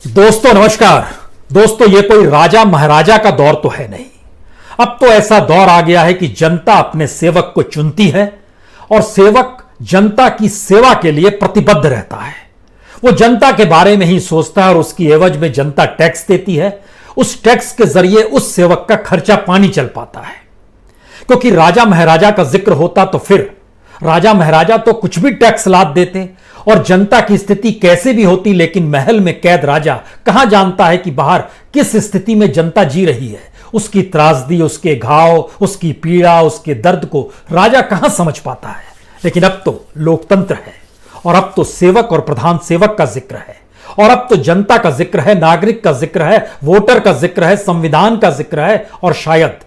दोस्तों नमस्कार। दोस्तों ये कोई राजा महाराजा का दौर तो है नहीं। अब तो ऐसा दौर आ गया है कि जनता अपने सेवक को चुनती है और सेवक जनता की सेवा के लिए प्रतिबद्ध रहता है। वो जनता के बारे में ही सोचता है और उसकी एवज में जनता टैक्स देती है। उस टैक्स के जरिए उस सेवक का खर्चा पानी चल पाता है। क्योंकि राजा महाराजा का जिक्र होता तो फिर राजा महाराजा तो कुछ भी टैक्स लाद देते और जनता की स्थिति कैसे भी होती, लेकिन महल में कैद राजा कहां जानता है कि बाहर किस स्थिति में जनता जी रही है। उसकी त्रासदी, उसके घाव, उसकी पीड़ा, उसके दर्द को राजा कहां समझ पाता है। लेकिन अब तो लोकतंत्र है और अब तो सेवक और प्रधान सेवक का जिक्र है और अब तो जनता का जिक्र है, नागरिक का जिक्र है, वोटर का जिक्र है, संविधान का जिक्र है और शायद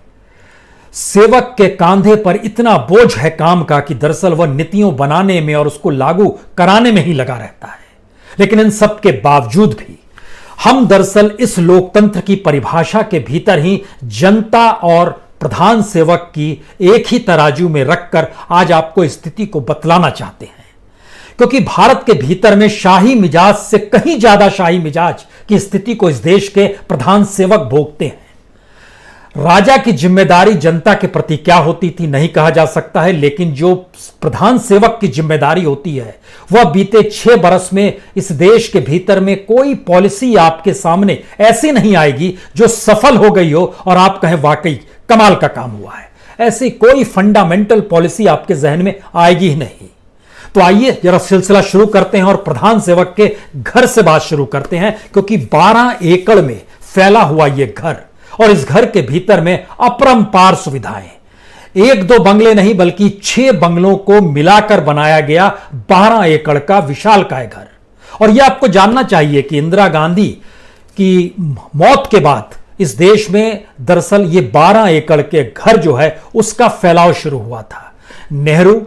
सेवक के कांधे पर इतना बोझ है काम का कि दरअसल वह नीतियों बनाने में और उसको लागू कराने में ही लगा रहता है। लेकिन इन सब के बावजूद भी हम दरअसल इस लोकतंत्र की परिभाषा के भीतर ही जनता और प्रधान सेवक की एक ही तराजू में रखकर आज आपको स्थिति को बतलाना चाहते हैं। क्योंकि भारत के भीतर में शाही मिजाज से कहीं ज्यादा शाही मिजाज की स्थिति को इस देश के प्रधान सेवक भोगते हैं। राजा की जिम्मेदारी जनता के प्रति क्या होती थी नहीं कहा जा सकता है, लेकिन जो प्रधान सेवक की जिम्मेदारी होती है वह बीते 6 बरस में इस देश के भीतर में कोई पॉलिसी आपके सामने ऐसी नहीं आएगी जो सफल हो गई हो और आप कहें वाकई कमाल का काम हुआ है। ऐसी कोई फंडामेंटल पॉलिसी आपके जहन में आएगी ही नहीं। तो आइए जरा सिलसिला शुरू करते हैं और प्रधान सेवक के घर से बात शुरू करते हैं। क्योंकि 12 एकड़ में फैला हुआ यह घर और इस घर के भीतर में अपरंपार सुविधाएं, 1-2 बंगले नहीं बल्कि 6 बंगलों को मिलाकर बनाया गया 12 एकड़ का विशालकाय घर। और यह आपको जानना चाहिए कि इंदिरा गांधी की मौत के बाद इस देश में दरअसल ये 12 एकड़ के घर जो है उसका फैलाव शुरू हुआ था। नेहरू,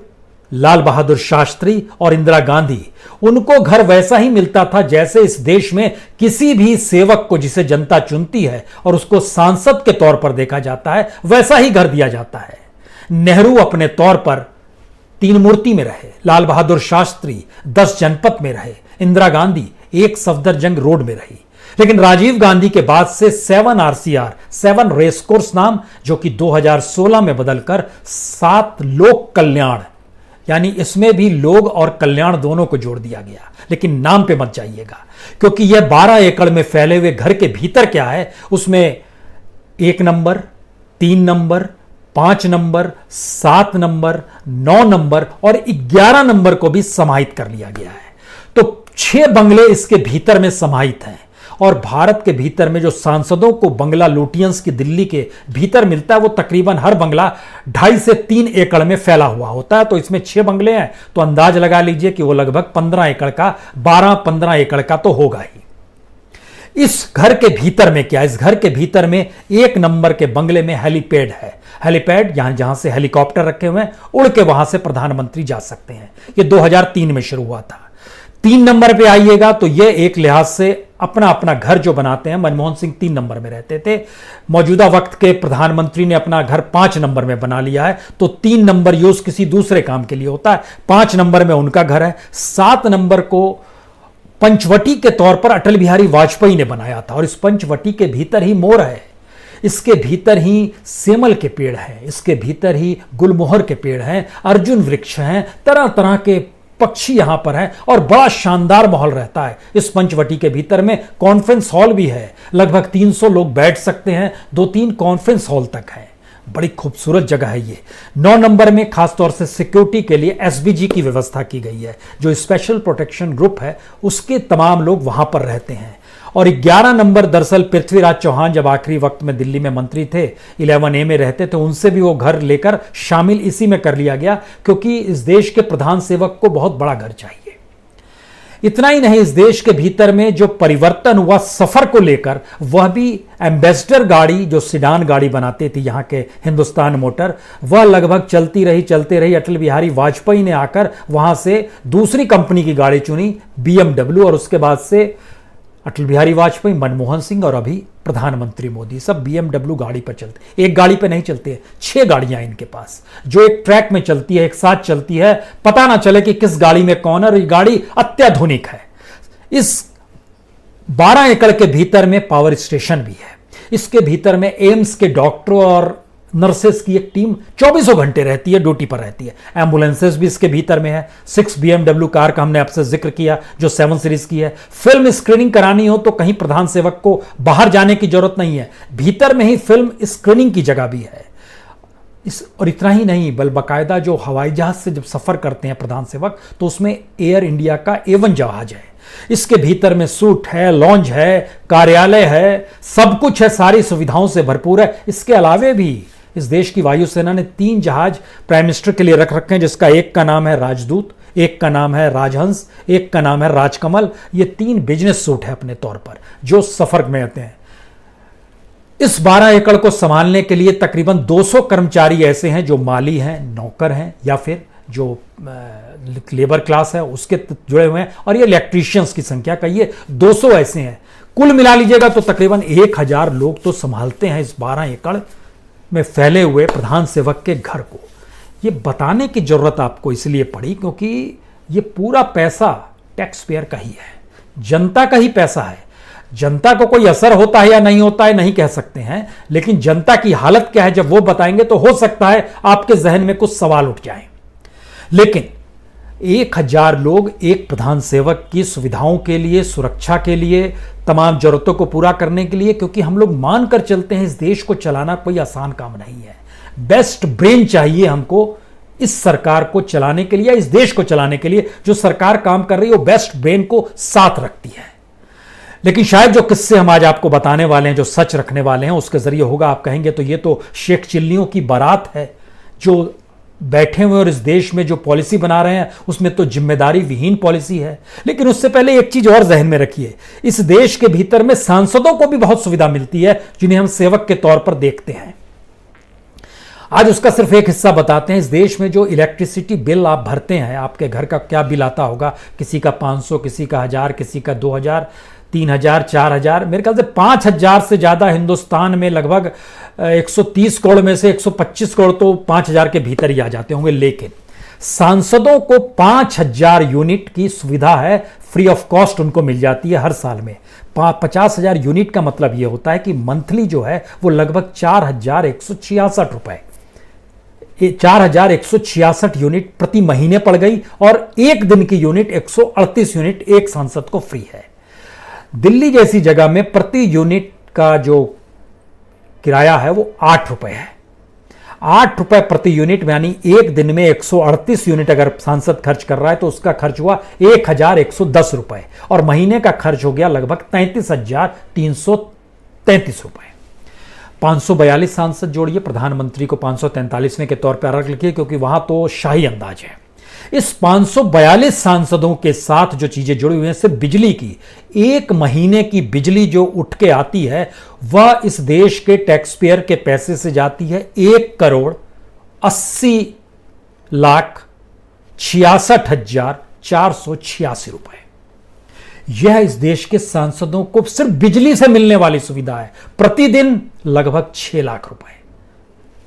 लाल बहादुर शास्त्री और इंदिरा गांधी, उनको घर वैसा ही मिलता था जैसे इस देश में किसी भी सेवक को जिसे जनता चुनती है और उसको सांसद के तौर पर देखा जाता है वैसा ही घर दिया जाता है। नेहरू अपने तौर पर 3 मूर्ति में रहे, लाल बहादुर शास्त्री 10 जनपथ में रहे, इंदिरा गांधी 1 सफदरजंग रोड में रही। लेकिन राजीव गांधी के बाद से 7 RCR 7 रेस कोर्स नाम, जो कि 2016 में बदलकर 7 लोक कल्याण, यानी इसमें भी लोग और कल्याण दोनों को जोड़ दिया गया। लेकिन नाम पे मत जाइएगा, क्योंकि यह 12 एकड़ में फैले हुए घर के भीतर क्या है, उसमें 1 number, 3 number, 5 number, 7 number, 9 number और 11 नंबर को भी समाहित कर लिया गया है। तो 6 बंगले इसके भीतर में समाहित हैं। और भारत के भीतर में जो सांसदों को बंगला लुटियंस की दिल्ली के भीतर मिलता है वो तकरीबन हर बंगला 2.5 से 3 एकड़ में फैला हुआ होता है। तो इसमें 6 बंगले हैं तो अंदाज लगा लीजिए कि वो लगभग 15 एकड़ का, 12-15 एकड़ का तो होगा ही। इस घर के भीतर में क्या, इस घर के भीतर में 1 नंबर के बंगले में हेलीपैड है। हेलीपैड जहां से हेलीकॉप्टर रखे हुए हैं, उड़ के वहां से प्रधानमंत्री जा सकते हैं। ये 2003 में शुरू हुआ था। 3 नंबर पे आइएगा तो ये एक लिहाज से अपना अपना घर जो बनाते हैं, मनमोहन सिंह 3 नंबर में रहते थे, मौजूदा वक्त के प्रधानमंत्री ने अपना घर 5 नंबर में बना लिया है। तो 3 नंबर यूज किसी दूसरे काम के लिए होता है, 5 नंबर में उनका घर है। 7 नंबर को पंचवटी के तौर पर अटल बिहारी वाजपेयी ने बनाया था और इस पंचवटी के भीतर ही मोर है, इसके भीतर ही सेमल के पेड़ हैं, इसके भीतर ही गुलमोहर के पेड़ हैं, अर्जुन वृक्ष हैं, तरह तरह के पक्षी यहां पर हैं और बड़ा शानदार माहौल रहता है। इस पंचवटी के भीतर में कॉन्फ्रेंस हॉल भी है, लगभग 300 लोग बैठ सकते हैं, 2-3 कॉन्फ्रेंस हॉल तक है। बड़ी खूबसूरत जगह है ये। 9 नंबर में खासतौर से सिक्योरिटी के लिए SBG की व्यवस्था की गई है, जो स्पेशल प्रोटेक्शन ग्रुप है उसके तमाम लोग वहां पर रहते हैं। और 11 नंबर दरअसल पृथ्वीराज चौहान जब आखिरी वक्त में दिल्ली में मंत्री थे, 11A में रहते थे, उनसे भी वो घर लेकर शामिल इसी में कर लिया गया, क्योंकि इस देश के प्रधान सेवक को बहुत बड़ा घर चाहिए। इतना ही नहीं, इस देश के भीतर में जो परिवर्तन हुआ सफर को लेकर, वह भी एम्बेसडर गाड़ी जो सिडान गाड़ी बनाते थी यहाँ के हिंदुस्तान मोटर, वह लगभग चलती रही। अटल बिहारी वाजपेयी ने आकर वहां से दूसरी कंपनी की गाड़ी चुनी, BMW, और उसके बाद से अटल बिहारी वाजपेयी, मनमोहन सिंह और अभी प्रधानमंत्री मोदी सब BMW गाड़ी पर चलते। एक गाड़ी पर नहीं चलते, 6 गाड़ियां इनके पास, जो एक ट्रैक में चलती है, एक साथ चलती है, पता ना चले कि किस गाड़ी में कौन है। और ये गाड़ी अत्याधुनिक है। इस 12 एकड़ के भीतर में पावर स्टेशन भी है। इसके भीतर में एम्स के डॉक्टरों और नर्सेस की एक टीम 24 घंटे रहती है, ड्यूटी पर रहती है। एम्बुलेंसेस भी इसके भीतर में है। 6 BMW कार का हमने आपसे जिक्र किया जो 7 सीरीज की है। फिल्म स्क्रीनिंग करानी हो तो कहीं प्रधान सेवक को बाहर जाने की जरूरत नहीं है, भीतर में ही फिल्म स्क्रीनिंग की जगह भी है। और इतना ही नहीं, बल बाकायदा जो हवाई जहाज से जब सफर करते हैं प्रधान सेवक तो उसमें एयर इंडिया का A1 जहाज है। इसके भीतर में सूट है, लॉन्ज है, कार्यालय है, सब कुछ है, सारी सुविधाओं से भरपूर है। इसके अलावे भी इस देश की वायुसेना ने 3 जहाज प्राइम मिनिस्टर के लिए रख रखे हैं, जिसका एक का नाम है राजदूत, एक का नाम है राजहंस, एक का नाम है राजकमल। ये 3 बिजनेस सूट है अपने तौर पर जो सफर में आते हैं। इस 12 एकड़ को संभालने के लिए तकरीबन 200 कर्मचारी ऐसे हैं जो माली हैं, नौकर हैं, या फिर जो लेबर क्लास है उसके जुड़े हुए हैं, और ये इलेक्ट्रीशियंस की संख्या कहिए 200 ऐसे हैं। कुल मिला लीजिएगा तो तकरीबन 1000 लोग तो संभालते हैं इस 12 एकड़ में फैले हुए प्रधान सेवक के घर को। ये बताने की जरूरत आपको इसलिए पड़ी क्योंकि ये पूरा पैसा टैक्स पेयर का ही है, जनता का ही पैसा है। जनता को कोई असर होता है या नहीं होता है नहीं कह सकते हैं, लेकिन जनता की हालत क्या है जब वो बताएंगे तो हो सकता है आपके जहन में कुछ सवाल उठ जाएं। लेकिन 1000 लोग एक प्रधान सेवक की सुविधाओं के लिए, सुरक्षा के लिए, तमाम जरूरतों को पूरा करने के लिए, क्योंकि हम लोग मानकर चलते हैं इस देश को चलाना कोई आसान काम नहीं है। बेस्ट ब्रेन चाहिए हमको इस सरकार को चलाने के लिए, इस देश को चलाने के लिए। जो सरकार काम कर रही है वो बेस्ट ब्रेन को साथ रखती है। लेकिन शायद जो किस्से हम आज आपको बताने वाले हैं, जो सच रखने वाले हैं, उसके जरिए होगा आप कहेंगे तो ये तो शेख चिल्लियों की बारात है जो बैठे हुए और इस देश में जो पॉलिसी बना रहे हैं उसमें तो जिम्मेदारी विहीन पॉलिसी है। लेकिन उससे पहले एक चीज और जहन में रखिए, इस देश के भीतर में सांसदों को भी बहुत सुविधा मिलती है जिन्हें हम सेवक के तौर पर देखते हैं। आज उसका सिर्फ एक हिस्सा बताते हैं। इस देश में जो इलेक्ट्रिसिटी बिल आप भरते हैं, आपके घर का क्या बिल आता होगा, किसी का 500, किसी का 1000, किसी का 2000, 3000, 4000, मेरे ख्याल से 5000 से ज्यादा हिंदुस्तान में लगभग 130 करोड़ में से 125 करोड़ तो 5000 के भीतर ही आ जाते होंगे। लेकिन सांसदों को 5000 यूनिट की सुविधा है, फ्री ऑफ कॉस्ट उनको मिल जाती है हर साल में। 50,000 यूनिट का मतलब यह होता है कि मंथली जो है वो लगभग 4166 रुपए, 4166 यूनिट प्रति महीने पड़ गई, और एक दिन की यूनिट 138 यूनिट एक सांसद को फ्री है। दिल्ली जैसी जगह में प्रति यूनिट का जो किराया है वो 8 रुपए है। 8 रुपए प्रति यूनिट, यानी एक दिन में 138 यूनिट अगर सांसद खर्च कर रहा है तो उसका खर्च हुआ 1110 रुपए, और महीने का खर्च हो गया लगभग 33,333 रुपए। 542 सांसद जोड़िए, प्रधानमंत्री को 543वें के तौर पर अलग लिखिए क्योंकि वहां तो शाही अंदाज है। इस 542 सांसदों के साथ जो चीजें जुड़ी हुई हैं, सिर्फ बिजली की, एक महीने की बिजली जो उठ के आती है वह इस देश के टैक्स पेयर के पैसे से जाती है 1,80,66,486 रुपए। यह इस देश के सांसदों को सिर्फ बिजली से मिलने वाली सुविधा है। प्रतिदिन लगभग 6 लाख रुपए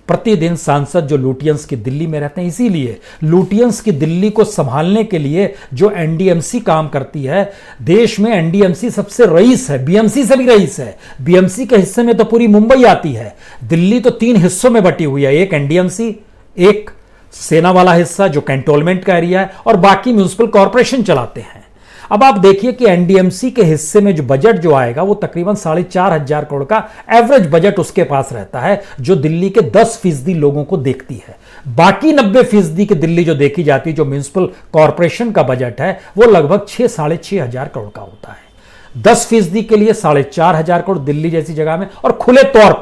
प्रतिदिन सांसद जो लुटियंस की दिल्ली में रहते हैं। इसीलिए लुटियंस की दिल्ली को संभालने के लिए जो एनडीएमसी काम करती है, देश में एनडीएमसी सबसे रईस है, बीएमसी से भी रईस है। बीएमसी के हिस्से में तो पूरी मुंबई आती है। दिल्ली तो 3 हिस्सों में बटी हुई है, एक एनडीएमसी, एक सेना वाला हिस्सा जो कैंटोनमेंट का एरिया है, और बाकी म्युनिसिपल कॉर्पोरेशन चलाते हैं। अब आप देखिए कि एनडीएमसी के हिस्से में जो बजट जो आएगा वो तकरीबन 4,500 करोड़ का एवरेज बजट उसके पास रहता है, जो दिल्ली के 10% लोगों को देखती है। बाकी 90% की दिल्ली जो देखी जाती है, जो म्युनिसिपल कॉर्पोरेशन का बजट है, वो लगभग 6,500 करोड़ का होता है। 10% के लिए 4,500 करोड़ दिल्ली जैसी जगह में। और खुले तौर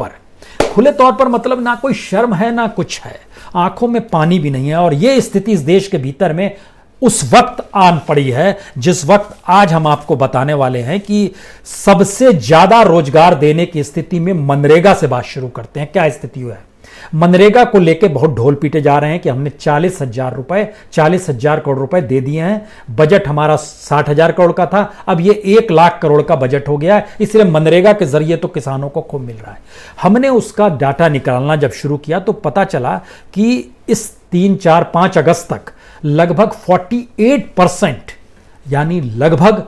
पर मतलब ना कोई शर्म है ना कुछ है, आंखों में पानी भी नहीं है। और यह स्थिति इस देश के भीतर में उस वक्त आन पड़ी है जिस वक्त आज हम आपको बताने वाले हैं कि सबसे ज्यादा रोजगार देने की स्थिति में मनरेगा से बात शुरू करते हैं। क्या स्थिति है? मनरेगा को लेकर बहुत ढोल पीटे जा रहे हैं कि हमने 40,000 करोड़ रुपए दे दिए हैं। बजट हमारा 60,000 करोड़ का था, अब ये 1 लाख करोड़ का बजट हो गया है, इसलिए मनरेगा के जरिए तो किसानों को खूब मिल रहा है। हमने उसका डाटा निकालना जब शुरू किया तो पता चला कि इस 3, 4, 5 अगस्त तक लगभग 48%, यानी लगभग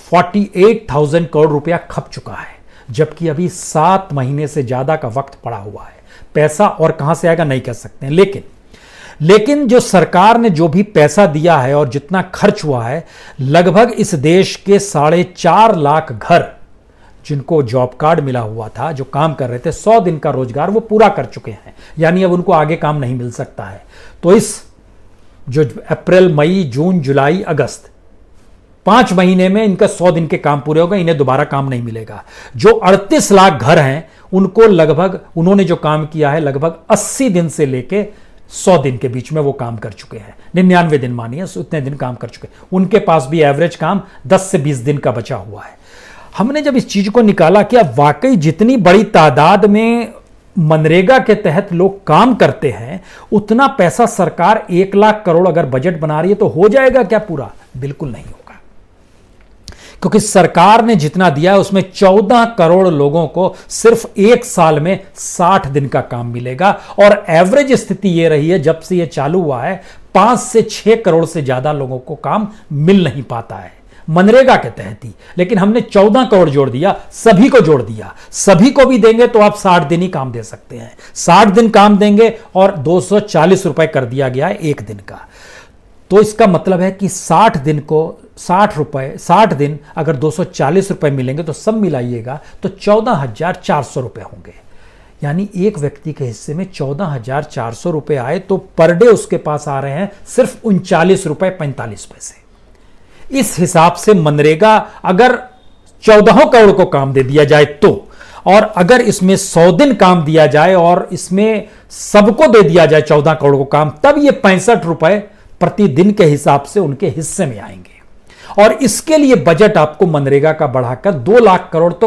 48,000 करोड़ रुपया खप चुका है, जबकि अभी 7 महीने से ज्यादा का वक्त पड़ा हुआ है। पैसा और कहां से आएगा नहीं कह सकते हैं, लेकिन जो सरकार ने जो भी पैसा दिया है और जितना खर्च हुआ है, लगभग इस देश के 4.5 लाख घर जिनको जॉब कार्ड मिला हुआ था, जो काम कर रहे थे 100 दिन का रोजगार, वो पूरा कर चुके हैं। यानी अब उनको आगे काम नहीं मिल सकता है। तो इस जो अप्रैल, मई, जून, जुलाई, अगस्त 5 महीने में इनका 100 दिन के काम पूरे हो गए, इन्हें दोबारा काम नहीं मिलेगा। जो 38 लाख घर हैं उनको लगभग, उन्होंने जो काम किया है लगभग 80 दिन से लेके 100 दिन के बीच में वो काम कर चुके हैं। 99 दिन मानिए, उतने दिन काम कर चुके हैं। उनके पास भी एवरेज काम 10 से 20 दिन का बचा हुआ है। हमने जब इस चीज को निकाला कि अब वाकई जितनी बड़ी तादाद में मनरेगा के तहत लोग काम करते हैं, उतना पैसा सरकार 1 लाख करोड़ अगर बजट बना रही है तो हो जाएगा क्या पूरा? बिल्कुल नहीं होगा, क्योंकि सरकार ने जितना दिया है उसमें 14 करोड़ लोगों को सिर्फ 1 साल में 60 दिन का काम मिलेगा। और एवरेज स्थिति यह रही है जब से यह चालू हुआ है, 5 से 6 करोड़ से ज्यादा लोगों को काम मिल नहीं पाता है मनरेगा के तहत ही। लेकिन हमने 14 करोड़ जोड़ दिया, सभी को जोड़ दिया। सभी को भी देंगे तो आप 60 दिन ही काम दे सकते हैं। 60 दिन काम देंगे और 240 रुपए कर दिया गया है 1 दिन का। तो इसका मतलब है कि 60 दिन को 60 दिन अगर 240 रुपए मिलेंगे तो सब मिलाइएगा तो 14,400 रुपए होंगे। यानी एक व्यक्ति के हिस्से में 14,400 रुपए आए तो पर डे उसके पास आ रहे हैं सिर्फ 39 रुपए 45 पैसे। इस हिसाब से मनरेगा अगर 14 करोड़ को काम दे दिया जाए तो, और अगर इसमें 100 दिन काम दिया जाए और इसमें सबको दे दिया जाए 14 करोड़ को काम, तब ये 65 रुपए प्रतिदिन के हिसाब से उनके हिस्से में आएंगे। और इसके लिए बजट आपको मनरेगा का बढ़ाकर 2 लाख करोड़ तो